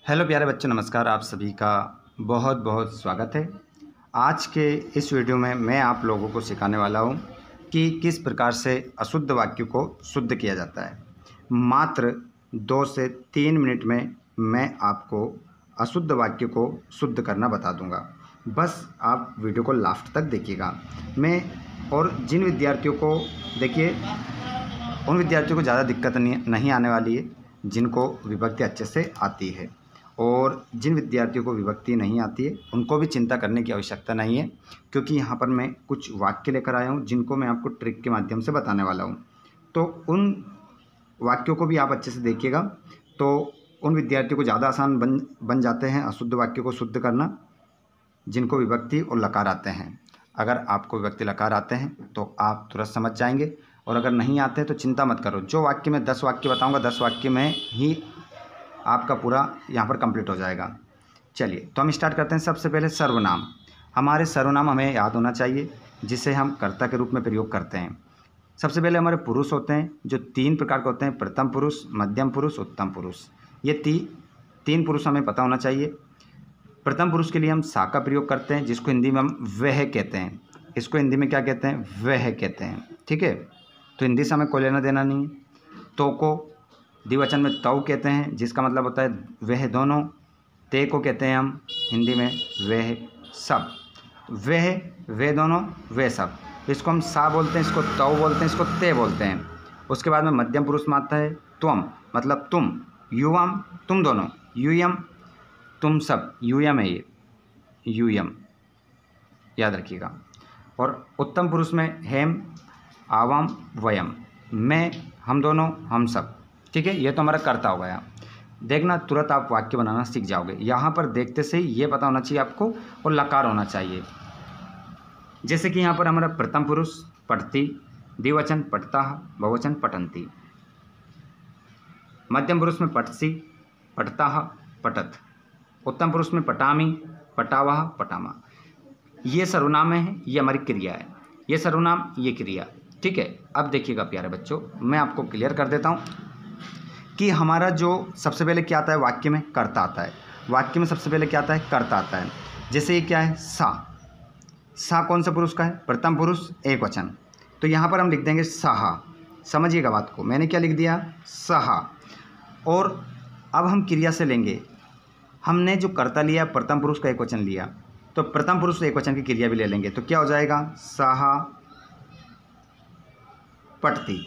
Hello प्यारे बच्चों, नमस्कार। आप सभी का बहुत बहुत स्वागत है। आज के इस वीडियो में मैं आप लोगों को सिखाने वाला हूं कि किस प्रकार से अशुद्ध वाक्य को शुद्ध किया जाता है। मात्र 2 से 3 मिनट में मैं आपको अशुद्ध वाक्य को शुद्ध करना बता दूंगा। बस आप वीडियो को लास्ट तक देखिएगा। और जिन विद्यार्थियों को देखिए, उन विद्यार्थियों को ज़्यादा दिक्कत नहीं आने वाली है जिनको विभक्ति अच्छे से आती है, और जिन विद्यार्थियों को विभक्ति नहीं आती है उनको भी चिंता करने की आवश्यकता नहीं है, क्योंकि यहाँ पर मैं कुछ वाक्य लेकर आया हूँ जिनको मैं आपको ट्रिक के माध्यम से बताने वाला हूँ। तो उन वाक्यों को भी आप अच्छे से देखिएगा, तो उन विद्यार्थियों को ज़्यादा आसान बन जाते हैं अशुद्ध वाक्य को शुद्ध करना, जिनको विभक्ति और लकार आते हैं। अगर आपको विभक्ति लकार आते हैं तो आप तुरंत समझ जाएंगे, और अगर नहीं आते हैं तो चिंता मत करो। जो वाक्य में 10 वाक्य बताऊँगा, 10 वाक्य में ही आपका पूरा यहाँ पर कंप्लीट हो जाएगा। चलिए, तो हम स्टार्ट करते हैं। सबसे पहले सर्वनाम। हमारे सर्वनाम हमें याद होना चाहिए, जिसे हम कर्ता के रूप में प्रयोग करते हैं। सबसे पहले हमारे पुरुष होते हैं, जो 3 प्रकार के होते हैं: प्रथम पुरुष, मध्यम पुरुष, उत्तम पुरुष। ये 3 पुरुष हमें पता होना चाहिए। प्रथम पुरुष के लिए हम सा का प्रयोग करते हैं, जिसको हिंदी में हम वह कहते हैं। इसको हिंदी में क्या कहते हैं? वह कहते हैं। ठीक है, तो हिंदी से हमें कोई लेना देना नहीं है। तो को द्विवचन में तौ कहते हैं, जिसका मतलब होता है वह दोनों। ते को कहते हैं हम हिंदी में वह सब। वह दोनों, वह सब, इसको हम सा बोलते हैं, इसको तौ बोलते हैं, इसको ते बोलते हैं। उसके बाद में मध्यम पुरुष में आता है त्वम, मतलब तुम। युवम, तुम दोनों। यूयम, तुम सब। यूयम है ये, यूयम, याद रखिएगा। और उत्तम पुरुष में हेम, आवाम, वयम। मैं, हम दोनों, हम सब। ठीक है, ये तो हमारा कर्ता हो गया। देखना, तुरंत आप वाक्य बनाना सीख जाओगे। यहाँ पर देखते से ही ये पता होना चाहिए आपको, और लकार होना चाहिए। जैसे कि यहाँ पर हमारा प्रथम पुरुष पठती, द्विवचन पठता, बहुवचन पठन्ति। मध्यम पुरुष में पठसी, पठता, पठत। उत्तम पुरुष में पठामि, पठावः, पठामा। ये सर्वनाम है, ये हमारी क्रिया है। ये सर्वनाम, ये क्रिया। ठीक है, अब देखिएगा प्यारे बच्चों, मैं आपको क्लियर कर देता हूँ कि हमारा जो सबसे पहले क्या आता है वाक्य में? कर्ता आता है। वाक्य में सबसे पहले क्या आता है? कर्ता आता है। जैसे ये क्या है? सा कौन सा पुरुष का है? प्रथम पुरुष, एक वचन। तो यहाँ पर हम लिख देंगे सहा। समझिएगा बात को, मैंने क्या लिख दिया? सहा। और अब हम क्रिया से लेंगे। हमने जो कर्ता लिया, प्रथम पुरुष का एक वचन लिया, तो प्रथम पुरुष एक वचन की क्रिया भी ले लेंगे। तो क्या हो जाएगा? सहा पठती।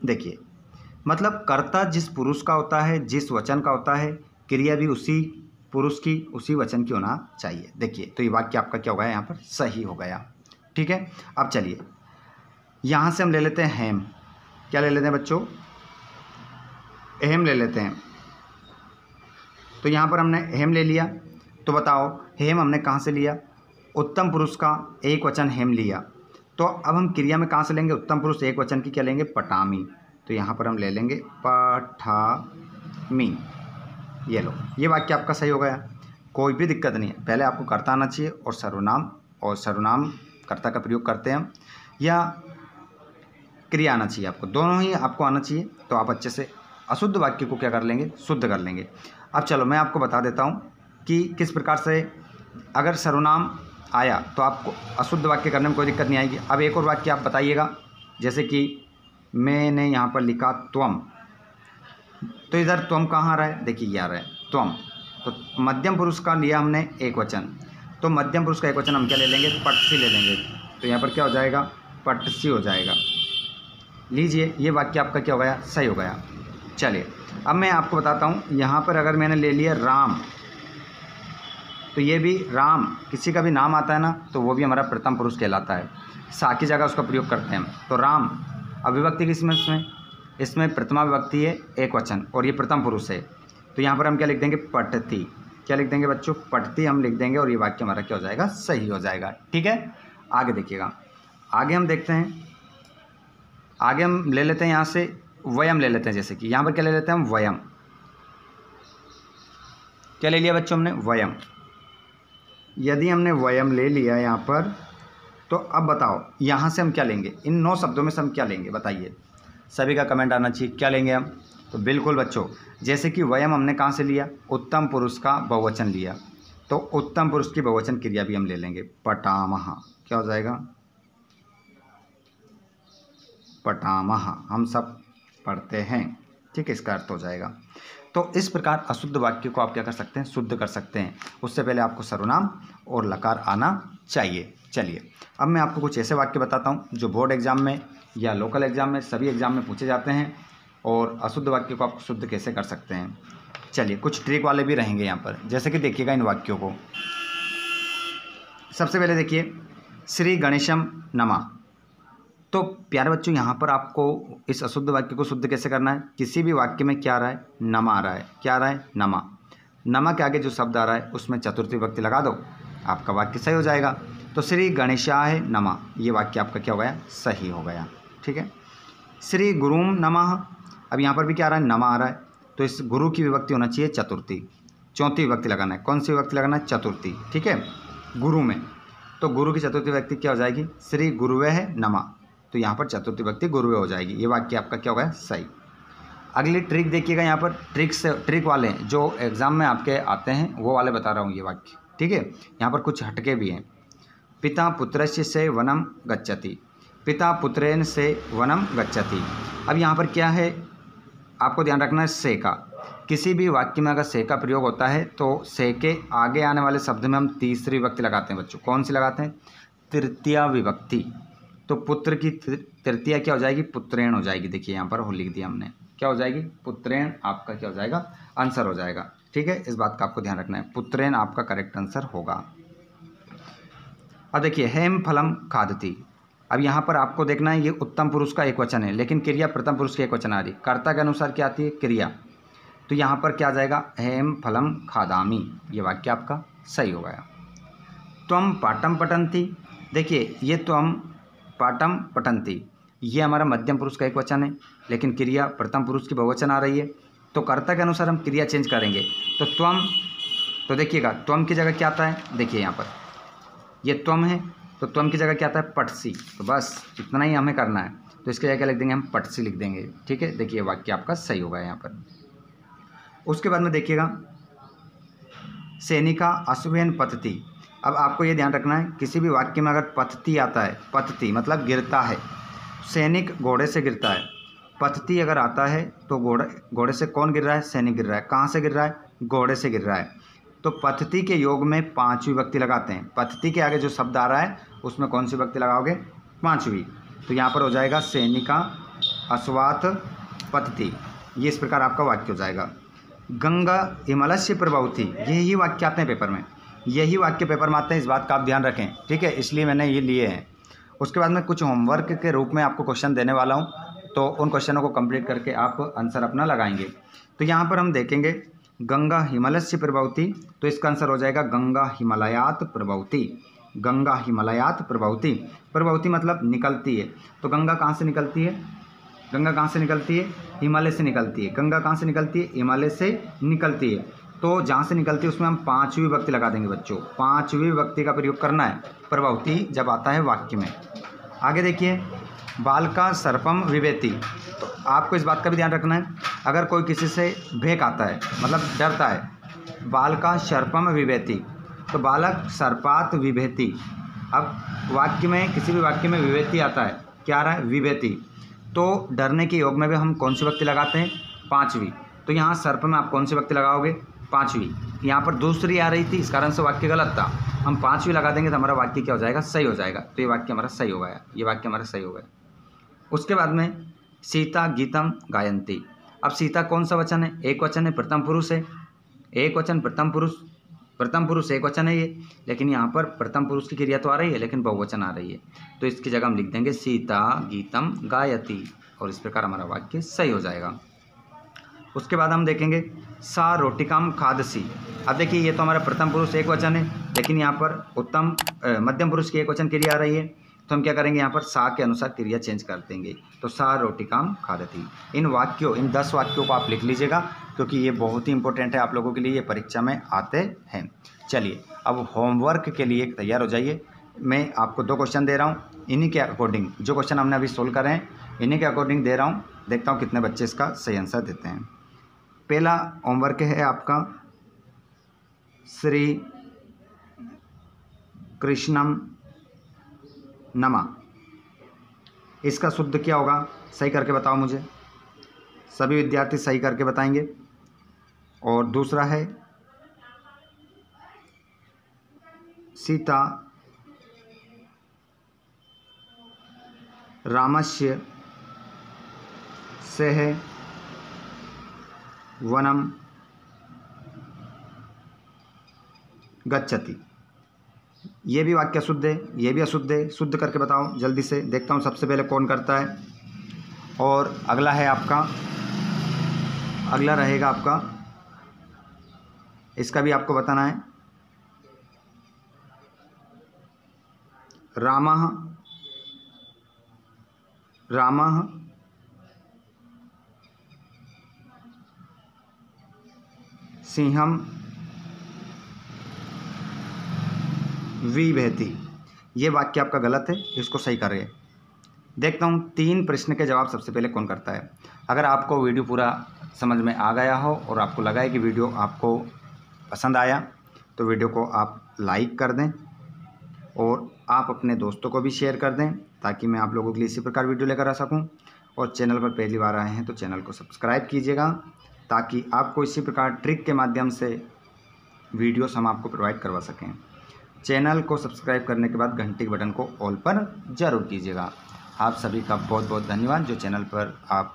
देखिए, मतलब कर्ता जिस पुरुष का होता है, जिस वचन का होता है, क्रिया भी उसी पुरुष की, उसी वचन की होना चाहिए। देखिए, तो ये वाक्य आपका क्या हो गया? यहाँ पर सही हो गया। ठीक है, अब चलिए यहाँ से हम ले लेते हैं हेम। क्या ले लेते हैं बच्चों? हेम ले लेते हैं। तो यहाँ पर हमने हेम ले लिया। तो बताओ, हेम हमने कहाँ से लिया? उत्तम पुरुष का एक वचन हेम लिया। तो अब हम क्रिया में कहाँ से लेंगे? उत्तम पुरुष एक वचन की क्या लेंगे? पठामी। तो यहाँ पर हम ले लेंगे पठामी। ये लो, ये वाक्य आपका सही हो गया। कोई भी दिक्कत नहीं है। पहले आपको कर्ता आना चाहिए, और सर्वनाम कर्ता का प्रयोग करते हैं हम, या क्रिया आना चाहिए आपको। दोनों ही आपको आना चाहिए, तो आप अच्छे से अशुद्ध वाक्य को क्या कर लेंगे? शुद्ध कर लेंगे। अब चलो मैं आपको बता देता हूँ कि किस प्रकार से अगर सर्वनाम आया तो आपको अशुद्ध वाक्य करने में कोई दिक्कत नहीं आएगी। अब एक और वाक्य आप बताइएगा। जैसे कि मैंने यहाँ पर लिखा त्वम, तो इधर त्वम कहाँ आ रहा है? देखिए, ये आ रहा है त्वम। तो मध्यम पुरुष का लिया हमने एक वचन, तो मध्यम पुरुष का एक वचन हम क्या ले लेंगे? पटसी ले लेंगे। तो यहाँ पर क्या हो जाएगा? पटसी हो जाएगा। लीजिए, ये वाक्य आपका क्या हो गया? सही हो गया। चलिए, अब मैं आपको बताता हूँ। यहाँ पर अगर मैंने ले लिया राम, तो ये भी राम, किसी का भी नाम आता है ना, तो वो भी हमारा प्रथम पुरुष कहलाता है। सा की जगह उसका प्रयोग करते हैं। तो राम, अब विभक्ति किसमें? इसमें प्रथमा विभक्ति है, एक वचन, और ये प्रथम पुरुष है। तो यहाँ पर हम क्या लिख देंगे? पठती। क्या लिख देंगे बच्चों? पठती हम लिख देंगे, और ये वाक्य हमारा क्या हो जाएगा? सही हो जाएगा। ठीक है, आगे देखिएगा। आगे हम देखते हैं। आगे हम ले लेते हैं यहाँ से वयम ले लेते हैं। जैसे कि यहाँ पर क्या ले लेते हैं हम? वयम। क्या ले लिया बच्चों हमने? वयम। यदि हमने वयम ले लिया यहाँ पर, तो अब बताओ यहाँ से हम क्या लेंगे? इन 9 शब्दों में से हम क्या लेंगे? बताइए, सभी का कमेंट आना चाहिए। क्या लेंगे हम? तो बिल्कुल बच्चों, जैसे कि वयम हमने कहाँ से लिया, उत्तम पुरुष का बहुवचन लिया, तो उत्तम पुरुष की बहुवचन क्रिया भी हम ले लेंगे, पटामह। क्या हो जाएगा, पटामह, हम सब पढ़ते हैं, ठीक है, इसका अर्थ हो जाएगा। तो इस प्रकार अशुद्ध वाक्य को आप क्या कर सकते हैं, शुद्ध कर सकते हैं। उससे पहले आपको सर्वनाम और लकार आना चाहिए। चलिए अब मैं आपको कुछ ऐसे वाक्य बताता हूँ जो बोर्ड एग्जाम में या लोकल एग्जाम में, सभी एग्जाम में पूछे जाते हैं, और अशुद्ध वाक्य को आप शुद्ध कैसे कर सकते हैं। चलिए कुछ ट्रिक वाले भी रहेंगे यहाँ पर, जैसे कि देखिएगा इन वाक्यों को। सबसे पहले देखिए, श्री गणेशम नमः। तो प्यारे बच्चों, यहाँ पर आपको इस अशुद्ध वाक्य को शुद्ध कैसे करना है, किसी भी वाक्य में क्या आ रहा है, नमा आ रहा है। क्या आ रहा है, नमा। नमा के आगे जो शब्द आ रहा है उसमें चतुर्थी विभक्ति लगा दो, आपका वाक्य सही हो जाएगा। तो श्री गणेशाय नमः, ये वाक्य आपका क्या हो गया, सही हो गया। ठीक है। श्री गुरुम नमः, अब यहाँ पर भी क्या आ रहा है, नमा आ रहा है, तो इस गुरु की विभक्ति होना चाहिए चतुर्थी, चौथी विभक्ति लगाना है। कौन सी विभक्ति लगाना है, चतुर्थी। ठीक है, गुरु में, तो गुरु की चतुर्थी विभक्ति क्या हो जाएगी, श्री गुरुवे नमः, तो यहाँ पर चतुर्थी विभक्ति गुरुवे हो जाएगी। ये वाक्य आपका क्या हो गया, सही। अगली ट्रिक देखिएगा, यहाँ पर ट्रिक वाले जो एग्जाम में आपके आते हैं वो वाले बता रहा हूँ ये वाक्य। ठीक है, यहाँ पर कुछ हटके भी हैं। पिता पुत्रस्य से वनम गच्छति, पिता पुत्रेण से वनम गच्छति। अब यहाँ पर क्या है, आपको ध्यान रखना है, से का, किसी भी वाक्य में अगर से का प्रयोग होता है तो से के आगे आने वाले शब्द में हम तीसरी विभक्ति लगाते हैं बच्चों। कौन सी लगाते हैं, तृतीया विभक्ति। तो पुत्र की तृतीया क्या हो जाएगी, पुत्रेण हो जाएगी। देखिए यहाँ पर हो लिख दिया हमने, क्या हो जाएगी, पुत्रेण, आपका क्या हो जाएगा, आंसर हो जाएगा। ठीक है, इस बात का आपको ध्यान रखना है, पुत्रेण आपका करेक्ट आंसर होगा। अब देखिए, हेम फलम खादती। अब यहाँ पर आपको देखना है, ये उत्तम पुरुष का एक वचन है, लेकिन क्रिया प्रथम पुरुष की एक वचन आ रही, कर्ता के अनुसार क्या आती है, क्रिया। तो यहाँ पर क्या आ जाएगा, हेम फलम खादामी, ये वाक्य आपका सही हो गया। त्वम पाठम पठन्ति, देखिए ये त्वम पाठम पठन्ति, ये हमारा मध्यम पुरुष का एक वचन है, लेकिन क्रिया प्रथम पुरुष की बहुवचन आ रही है, तो कर्ता के अनुसार हम क्रिया चेंज करेंगे। तो त्वम, तो देखिएगा त्वम की जगह क्या आता है, देखिए यहाँ पर ये त्वम है, तो त्वम की जगह क्या आता है, पटसी। तो बस इतना ही हमें करना है, तो इसके जगह क्या लिख देंगे, हम पटसी लिख देंगे। ठीक है, देखिए वाक्य आपका सही होगा यहाँ पर। उसके बाद में देखिएगा, सैनिका अश्वेन पतति। अब आपको ये ध्यान रखना है, किसी भी वाक्य में अगर पतति आता है, पतति मतलब गिरता है, सैनिक घोड़े से गिरता है, पतति अगर आता है तो घोड़े से कौन गिर रहा है, सैनिक गिर रहा है। कहाँ से गिर रहा है, घोड़े से गिर रहा है। तो पतति के योग में पांचवी विभक्ति लगाते हैं। पतति के आगे जो शब्द आ रहा है उसमें कौन सी विभक्ति लगाओगे, पांचवी। तो यहाँ पर हो जाएगा सैनिका अश्वात पतति, ये इस प्रकार आपका वाक्य हो जाएगा। गंगा हिमालय प्रभवती, यही वाक्य आते हैं पेपर में, यही वाक्य पेपर में आते हैं, इस बात का आप ध्यान रखें। ठीक है, इसलिए मैंने ये लिए हैं। उसके बाद में कुछ होमवर्क के रूप में आपको क्वेश्चन देने वाला हूं, तो उन क्वेश्चनों को कंप्लीट करके आप आंसर अपना लगाएंगे। तो यहाँ पर हम देखेंगे, गंगा हिमालय से प्रभवती, तो इसका आंसर हो जाएगा गंगा हिमालयात प्रभवती। गंगा हिमालयात प्रभवती, प्रभवती मतलब निकलती है। तो गंगा कहाँ से निकलती है, गंगा कहाँ से निकलती है, हिमालय से निकलती है। गंगा कहाँ से निकलती है, हिमालय से निकलती है। तो जहाँ से निकलती है उसमें हम पांचवी विभक्ति लगा देंगे बच्चों, पांचवी विभक्ति का प्रयोग करना है प्रभवती जब आता है वाक्य में। आगे देखिए, बालका सर्पम विवेति। तो आपको इस बात का भी ध्यान रखना है, अगर कोई किसी से भेक आता है मतलब डरता है, बालका सर्पम विवेति, तो बालक सर्पात विभेति। अब वाक्य में, किसी भी वाक्य में विवेति आता है, क्या आ रहा है, विभेति। तो डरने के योग में भी हम कौन सी विभक्ति लगाते हैं, पांचवी। तो यहाँ सर्प में आप कौन सी विभक्ति लगाओगे, पांचवी। यहाँ पर दूसरी आ रही थी, इस कारण से वाक्य गलत था, हम पांचवी लगा देंगे तो हमारा वाक्य क्या हो जाएगा, सही हो जाएगा। तो ये वाक्य हमारा सही हो गया, ये वाक्य हमारा सही हो गया। उसके बाद में सीता गीतम गायंती। अब सीता कौन सा वचन है, एक वचन है, प्रथम पुरुष है, एक वचन प्रथम पुरुष एक वचन है ये, लेकिन यहाँ पर प्रथम पुरुष की क्रिया तो आ रही है लेकिन बहुवचन आ रही है, तो इसकी जगह हम लिख देंगे सीता गीतम गायती, और इस प्रकार हमारा वाक्य सही हो जाएगा। उसके बाद हम देखेंगे, सा रोटिकाम खादसी। अब देखिए, ये तो हमारा प्रथम पुरुष एक वचन है, लेकिन यहाँ पर मध्यम पुरुष की एक वचन क्रिया आ रही है, तो हम क्या करेंगे, यहाँ पर सा के अनुसार क्रिया चेंज कर देंगे। तो सा रोटिकाम खादती। इन 10 वाक्यों को आप लिख लीजिएगा, क्योंकि ये बहुत ही इंपॉर्टेंट है आप लोगों के लिए, ये परीक्षा में आते हैं। चलिए अब होमवर्क के लिए तैयार हो जाइए। मैं आपको 2 क्वेश्चन दे रहा हूँ, इन्हीं के अकॉर्डिंग, जो क्वेश्चन हमने अभी सोल्व करे हैं इन्हीं के अकॉर्डिंग दे रहा हूँ, देखता हूँ कितने बच्चे इसका सही आंसर देते हैं। पहला होमवर्क है आपका, श्री कृष्णम नमा, इसका शुद्ध क्या होगा? सही करके बताओ मुझे। सभी विद्यार्थी सही करके बताएंगे। और दूसरा है सीता रामस्य सह वनम गच्छति, ये भी वाक्य शुद्ध है, ये भी अशुद्ध है। शुद्ध करके बताओ जल्दी से, देखता हूँ सबसे पहले कौन करता है। और अगला है आपका, अगला रहेगा आपका, इसका भी आपको बताना है। रामः सिंहम विवहति, ये वाक्य आपका गलत है, इसको सही करिए। देखता हूँ 3 प्रश्न के जवाब सबसे पहले कौन करता है। अगर आपको वीडियो पूरा समझ में आ गया हो और आपको लगा है कि वीडियो आपको पसंद आया तो वीडियो को आप लाइक कर दें और आप अपने दोस्तों को भी शेयर कर दें, ताकि मैं आप लोगों के लिए इसी प्रकार वीडियो लेकर आ सकूं। और चैनल पर पहली बार आए हैं तो चैनल को सब्सक्राइब कीजिएगा, ताकि आपको इसी प्रकार ट्रिक के माध्यम से वीडियोस हम आपको प्रोवाइड करवा सकें। चैनल को सब्सक्राइब करने के बाद घंटी के बटन को ऑल पर ज़रूर कीजिएगा। आप सभी का बहुत बहुत धन्यवाद जो चैनल पर आप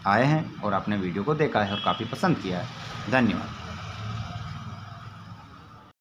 आए हैं और आपने वीडियो को देखा है और काफ़ी पसंद किया है। धन्यवाद।